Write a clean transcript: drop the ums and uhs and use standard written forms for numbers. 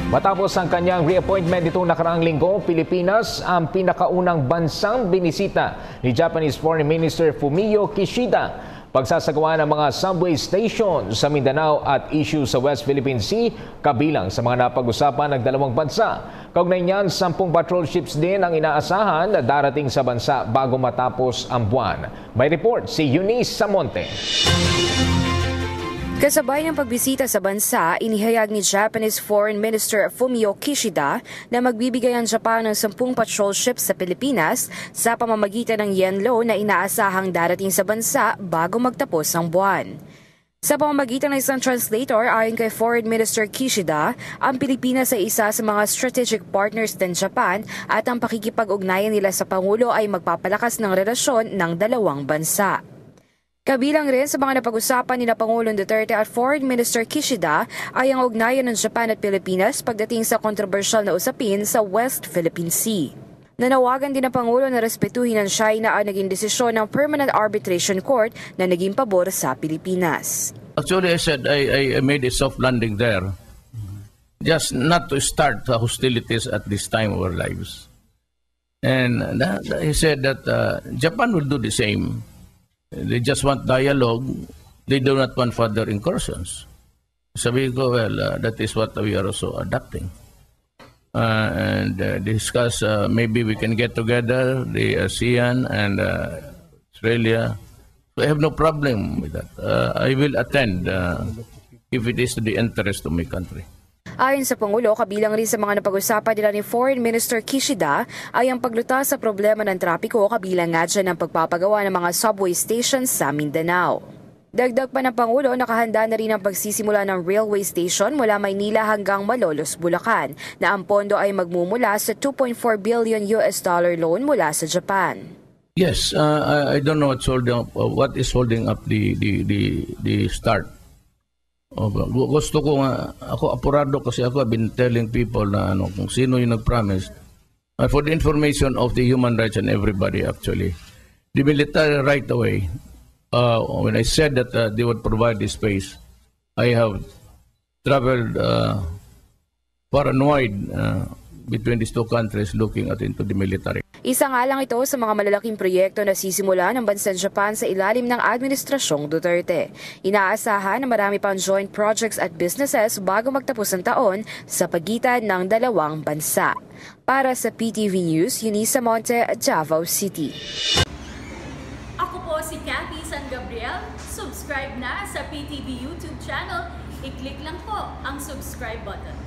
Matapos ang kanyang reappointment nitong nakaraang linggo, Pilipinas ang pinakaunang bansang binisita ni Japanese Foreign Minister Fumio Kishida. Pagsasagawa ng mga subway station sa Mindanao at issue sa West Philippine Sea kabilang sa mga napag-usapan ng dalawang bansa. Kaugnay niyan, 10 patrol ships din ang inaasahan na darating sa bansa bago matapos ang buwan. May report si Eunice Samonte. Kasabay ng pagbisita sa bansa, inihayag ni Japanese Foreign Minister Fumio Kishida na magbibigay ang Japan ng 10 patrol ships sa Pilipinas sa pamamagitan ng Yenlo na inaasahang darating sa bansa bago magtapos ang buwan. Sa pamamagitan ng isang translator, ayon kay Foreign Minister Kishida, ang Pilipinas ay isa sa mga strategic partners ng Japan at ang pakikipag-ugnayan nila sa Pangulo ay magpapalakas ng relasyon ng dalawang bansa. Kabilang rin sa mga napag-usapan ni Pangulong Duterte at Foreign Minister Kishida ay ang ugnayan ng Japan at Pilipinas pagdating sa kontrobersyal na usapin sa West Philippine Sea. Nanawagan din ng Pangulo na respetuhin ng China ang naging desisyon ng Permanent Arbitration Court na naging pabor sa Pilipinas. Actually, I said I made a soft landing there, just not to start hostilities at this time of our lives. And he said that Japan will do the same. They just want dialogue. They do not want further incursions. Sabi ko, well, that is what we are also adapting. And discuss, maybe we can get together, the ASEAN and Australia. So I have no problem with that. I will attend if it is to the interest of my country. Ayon sa Pangulo, kabilang rin sa mga napag-usapan nila ni Foreign Minister Kishida ay ang paglutas sa problema ng trapiko, kabilang nga dyan ang pagpapagawa ng mga subway stations sa Mindanao. Dagdag pa ng Pangulo, nakahanda na rin ang pagsisimula ng railway station mula Maynila hanggang Malolos, Bulacan, na ang pondo ay magmumula sa $2.4 billion loan mula sa Japan. Yes, I don't know what is holding up the start. Gusto ko nga, ako apurado kasi ako have been telling people na kung sino yung nag-promise. For the information of the human rights and everybody actually, the military right away, when I said that they would provide this space, I have traveled far and wide between these two countries looking into the military. Isa nga lang ito sa mga malalaking proyekto na sisimula ng bansang Japan sa ilalim ng Administrasyong Duterte. Inaasahan na marami pang joint projects at businesses bago magtapos ang taon sa pagitan ng dalawang bansa. Para sa PTV News, Eunice Samonte, Davao City. Ako po si Cathy San Gabriel. Subscribe na sa PTV YouTube channel. I-click lang po ang subscribe button.